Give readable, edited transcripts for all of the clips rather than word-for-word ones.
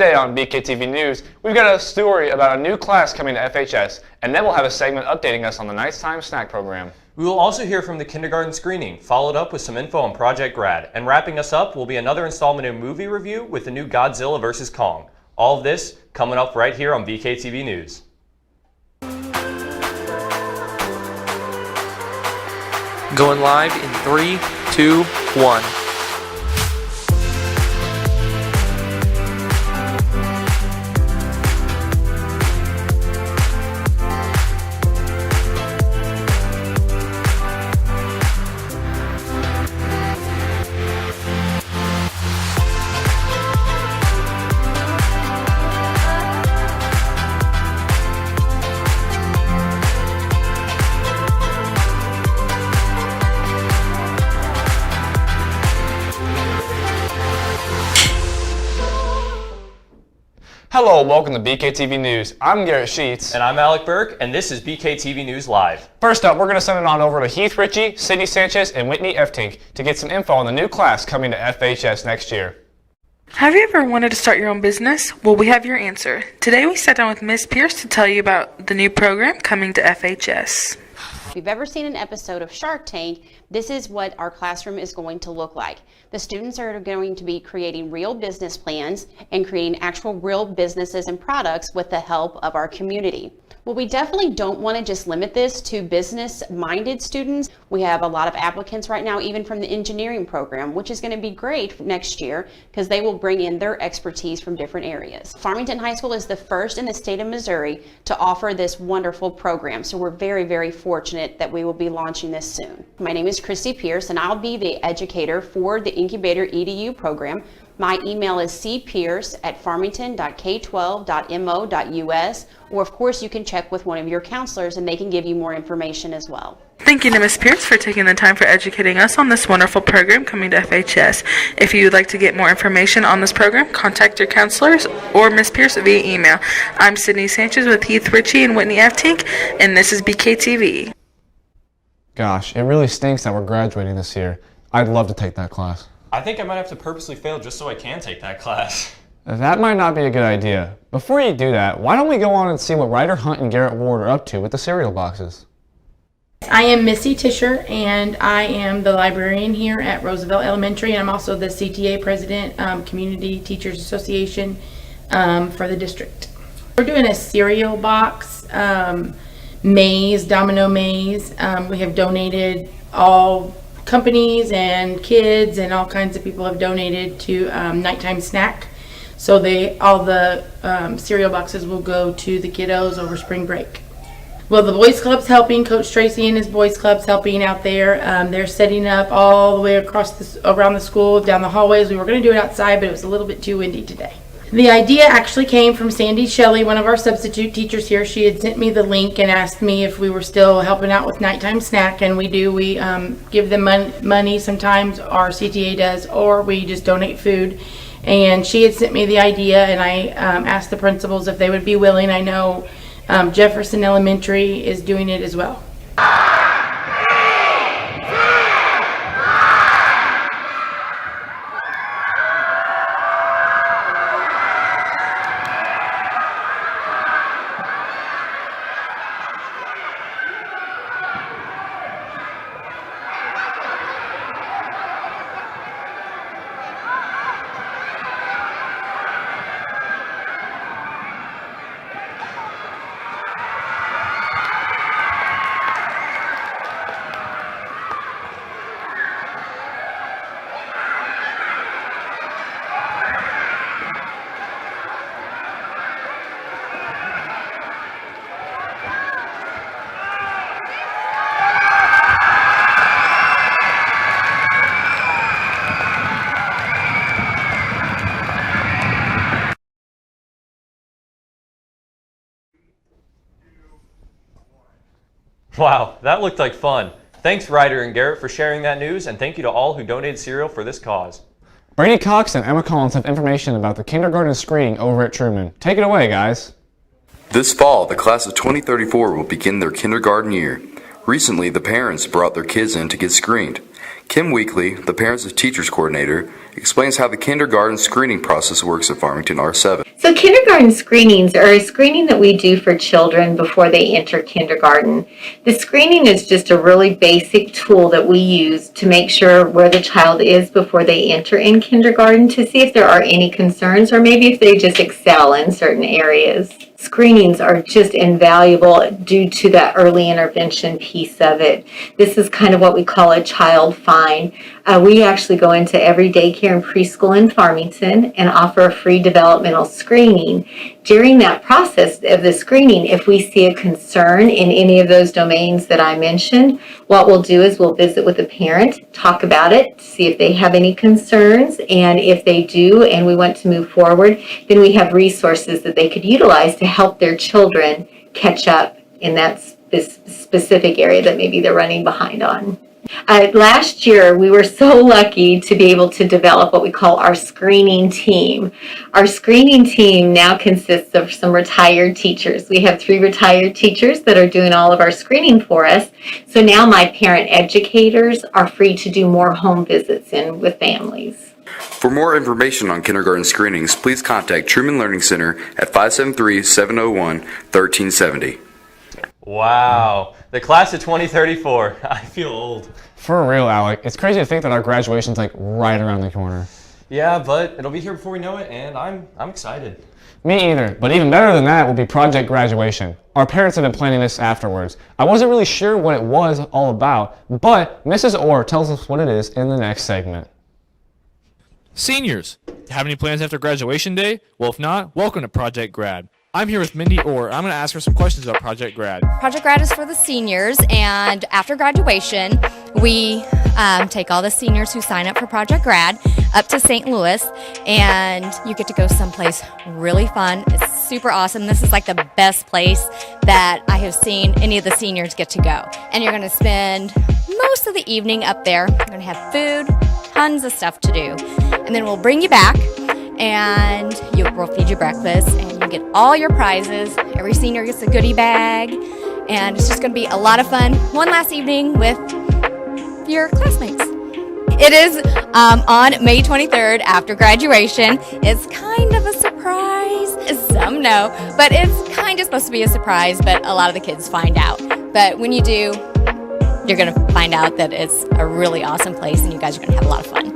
Today on BKTV News, we've got a story about a new class coming to FHS, and then we'll have a segment updating us on the nighttime snack program. We will also hear from the kindergarten screening, followed up with some info on Project Grad. And wrapping us up will be another installment of movie review with the new Godzilla vs. Kong. All of this coming up right here on BKTV News. Going live in 3, 2, 1. Hello, welcome to BKTV News. I'm Garrett Sheets. And I'm Alec Burke, and this is BKTV News Live. First up, we're going to send it on over to Heath Ritchie, Sydney Sanchez, and Whitney Eftink to get some info on the new class coming to FHS next year. Have you ever wanted to start your own business? Well, we have your answer. Today we sat down with Ms. Pierce to tell you about the new program coming to FHS. If you've ever seen an episode of Shark Tank, this is what our classroom is going to look like. The students are going to be creating real business plans and creating actual real businesses and products with the help of our community. Well, we definitely don't want to just limit this to business-minded students. We have a lot of applicants right now, even from the engineering program, which is going to be great next year because they will bring in their expertise from different areas. Farmington High School is the first in the state of Missouri to offer this wonderful program, so we're very, very fortunate that we will be launching this soon. My name is Christy Pierce, and I'll be the educator for the Incubator EDU program. My email is cpierce@farmington.k12.mo.us, or of course you can check with one of your counselors and they can give you more information as well. Thank you to Ms. Pierce for taking the time for educating us on this wonderful program coming to FHS. If you would like to get more information on this program, contact your counselors or Ms. Pierce via email. I'm Sydney Sanchez with Heath Ritchie and Whitney Eftink, and this is BKTV. Gosh, it really stinks that we're graduating this year. I'd love to take that class. I think I might have to purposely fail just so I can take that class. That might not be a good idea. Before you do that, why don't we go on and see what Ryder Hunt and Garrett Ward are up to with the cereal boxes? I am Missy Tischer, and I am the librarian here at Roosevelt Elementary, and I'm also the CTA president, Community Teachers Association for the district. We're doing a cereal box maze, domino maze. We have donated all companies and kids and all kinds of people have donated to nighttime snack. So all the cereal boxes will go to the kiddos over spring break. Well, the Boys Club's helping. Coach Tracy and his Boys Club's helping out there. They're setting up all the way around the school, down the hallways. We were going to do it outside, but it was a little bit too windy today. The idea actually came from Sandy Shelley, one of our substitute teachers here. She had sent me the link and asked me if we were still helping out with nighttime snack, and we do. We give them money sometimes, our CTA does, or we just donate food. And she had sent me the idea, and I asked the principals if they would be willing. I know Jefferson Elementary is doing it as well. Wow, that looked like fun. Thanks, Ryder and Garrett, for sharing that news, and thank you to all who donated cereal for this cause. Brady Cox and Emma Collins have information about the kindergarten screening over at Truman. Take it away, guys. This fall, the class of 2034 will begin their kindergarten year. Recently, the parents brought their kids in to get screened. Kim Weekly, the Parents of Teachers Coordinator, explains how the kindergarten screening process works at Farmington R7. So kindergarten screenings are a screening that we do for children before they enter kindergarten. The screening is just a really basic tool that we use to make sure where the child is before they enter in kindergarten to see if there are any concerns or maybe if they just excel in certain areas. Screenings are just invaluable due to that early intervention piece of it. This is kind of what we call a child find. We actually go into every daycare and preschool in Farmington and offer a free developmental screening. During that process of the screening, if we see a concern in any of those domains that I mentioned, what we'll do is we'll visit with the parent, talk about it, see if they have any concerns, and if they do and we want to move forward, then we have resources that they could utilize to help their children catch up in that specific area that maybe they're running behind on. Last year, we were so lucky to be able to develop what we call our screening team. Our screening team now consists of some retired teachers. We have 3 retired teachers that are doing all of our screening for us. So now my parent educators are free to do more home visits in with families. For more information on kindergarten screenings, please contact Truman Learning Center at 573-701-1370. Wow. The class of 2034. I feel old. For real, Alec. It's crazy to think that our graduation's like right around the corner. Yeah, but it'll be here before we know it, and I'm excited. Me either, but even better than that will be Project Graduation. Our parents have been planning this afterwards. I wasn't really sure what it was all about, but Mrs. Orr tells us what it is in the next segment. Seniors, have any plans after graduation day? Well, if not, welcome to Project Grad. I'm here with Mindy Orr. I'm going to ask her some questions about Project Grad. Project Grad is for the seniors, and after graduation, we take all the seniors who sign up for Project Grad up to St. Louis, and you get to go someplace really fun. It's super awesome. This is like the best place that I have seen any of the seniors get to go. And you're going to spend most of the evening up there. You're going to have food, tons of stuff to do. And then we'll bring you back, and we'll feed you breakfast, and you get all your prizes. Every senior gets a goodie bag, and it's just going to be a lot of fun. One last evening with your classmates. It is on May 23rd after graduation. It's kind of a surprise. Some know, but it's kind of supposed to be a surprise, but a lot of the kids find out. But when you do, you're going to find out that it's a really awesome place, and you guys are going to have a lot of fun.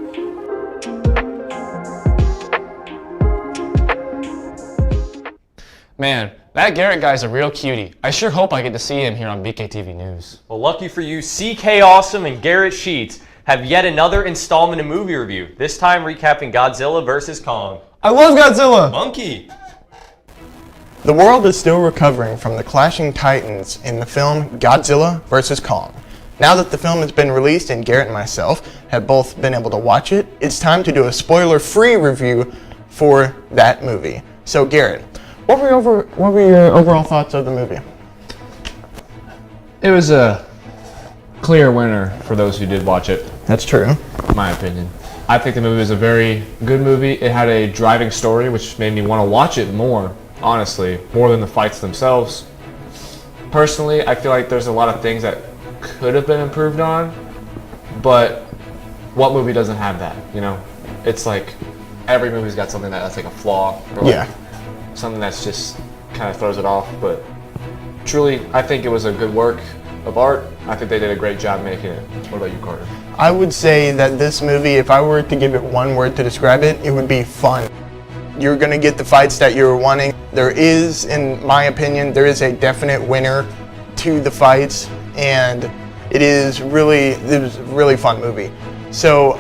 Man, that Garrett guy's a real cutie. I sure hope I get to see him here on BKTV News. Well, lucky for you, CK Awesome and Garrett Sheets have yet another installment of movie review, this time recapping Godzilla vs. Kong. I love Godzilla! Monkey! The world is still recovering from the clashing titans in the film Godzilla vs. Kong. Now that the film has been released and Garrett and myself have both been able to watch it, it's time to do a spoiler-free review for that movie. So Garrett, what were your overall thoughts of the movie? It was a clear winner for those who did watch it. That's true. In my opinion. I think the movie was a very good movie. It had a driving story, which made me want to watch it more, honestly, more than the fights themselves. Personally, I feel like there's a lot of things that could have been improved on, but what movie doesn't have that, you know? It's like every movie's got something that's like a flaw, or like something that's just kind of throws it off, but truly, I think it was a good work of art. I think they did a great job making it. What about you, Carter? I would say that this movie, if I were to give it one word to describe it, it would be fun. You're going to get the fights that you're wanting. There is, in my opinion, there is a definite winner to the fights, and it was a really fun movie. So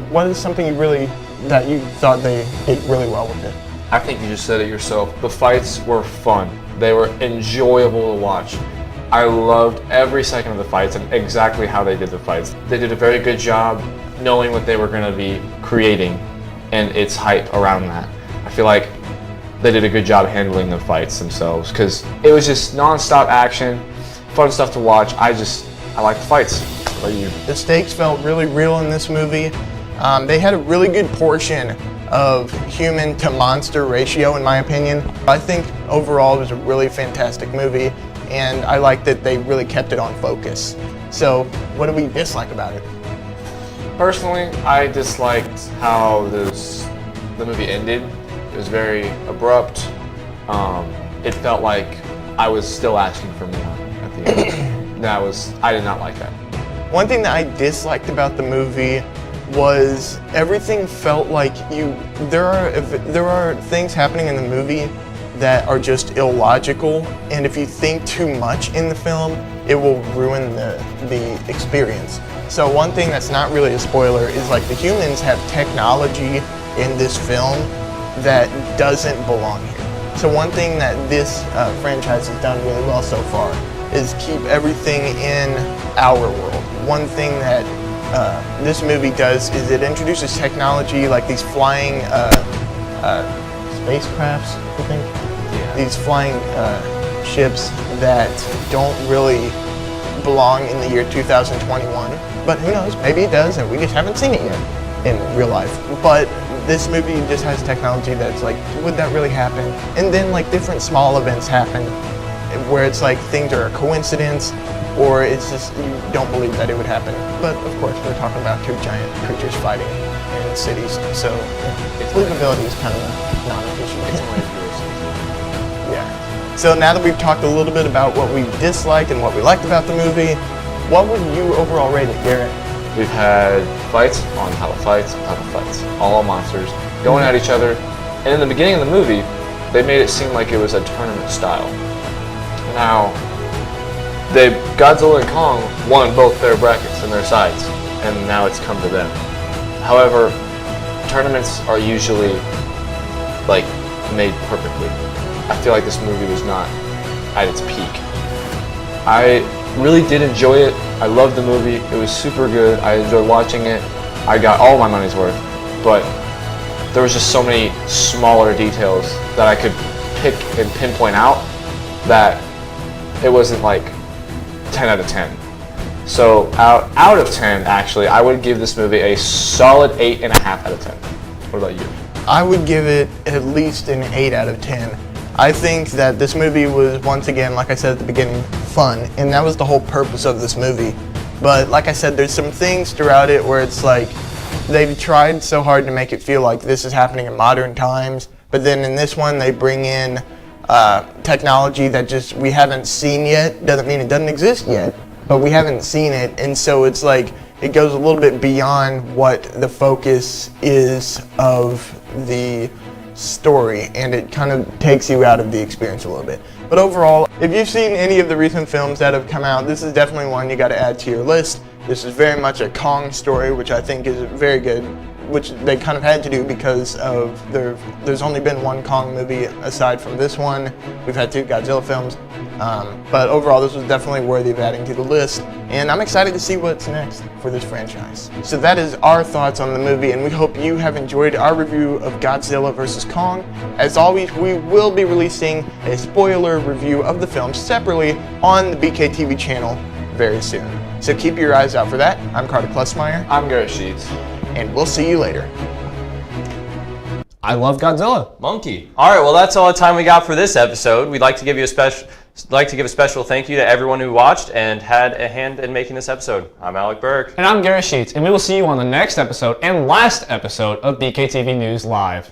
what is something that you thought they did really well with it? I think you just said it yourself. The fights were fun. They were enjoyable to watch. I loved every second of the fights and exactly how they did the fights. They did a very good job knowing what they were going to be creating and its hype around that. I feel like they did a good job handling the fights themselves because it was just non-stop action, fun stuff to watch. I like the fights. What about you? The stakes felt really real in this movie. They had a really good portion of human to monster ratio, in my opinion. I think overall it was a really fantastic movie, and I like that they really kept it on focus. So what do we dislike about it? Personally, I disliked how the movie ended. It was very abrupt. It felt like I was still asking for more at the end. I did not like that. One thing that I disliked about the movie was everything felt like there are things happening in the movie that are just illogical, and if you think too much in the film, it will ruin the experience. So one thing that's not really a spoiler is like the humans have technology in this film that doesn't belong here. So one thing that this franchise has done really well so far is keep everything in our world. One thing that this movie does is it introduces technology like these flying spacecrafts, I think? Yeah. These flying ships that don't really belong in the year 2021. But who knows, maybe it does and we just haven't seen it yet in real life. But this movie just has technology that's like, would that really happen? And then like different small events happen where it's like things are a coincidence or it's just you don't believe that it would happen. But of course we're talking about two giant creatures fighting in cities, so believability is kind of a non-issue. Yeah. So now that we've talked a little bit about what we disliked and what we liked about the movie, what would you overall rate it, Garrett? We've had fights on top of fights on top of fights. All monsters going at each other. And in the beginning of the movie, they made it seem like it was a tournament style. Now, Godzilla and Kong won both their brackets and their sides, and now it's come to them. However, tournaments are usually like made perfectly. I feel like this movie was not at its peak. I really did enjoy it. I loved the movie. It was super good. I enjoyed watching it. I got all my money's worth, but there was just so many smaller details that I could pick and pinpoint out that it wasn't like 10 out of 10. So out of 10, actually, I would give this movie a solid 8.5 out of 10. What about you? I would give it at least an 8 out of 10. I think that this movie was, once again, like I said at the beginning, fun, and that was the whole purpose of this movie. But like I said, there's some things throughout it where it's like they've tried so hard to make it feel like this is happening in modern times, but then in this one they bring in technology that just we haven't seen yet. Doesn't mean it doesn't exist yet, but we haven't seen it, and so it's like it goes a little bit beyond what the focus is of the story, and it kind of takes you out of the experience a little bit. But overall, if you've seen any of the recent films that have come out, this is definitely one you got to add to your list. This is very much a Kong story, which I think is very good, which they kind of had to do because of there's only been one Kong movie aside from this one. We've had 2 Godzilla films, but overall this was definitely worthy of adding to the list, and I'm excited to see what's next for this franchise. So that is our thoughts on the movie, and we hope you have enjoyed our review of Godzilla vs. Kong. As always, we will be releasing a spoiler review of the film separately on the BKTV channel very soon. So keep your eyes out for that. I'm Carter Klesmeyer. I'm Garrett Sheets. And we'll see you later. I love Godzilla. Monkey. All right, well, that's all the time we got for this episode. We'd like to give you a special thank you to everyone who watched and had a hand in making this episode. I'm Alec Berg. And I'm Garrett Sheets, and we will see you on the next episode and last episode of BKTV News Live.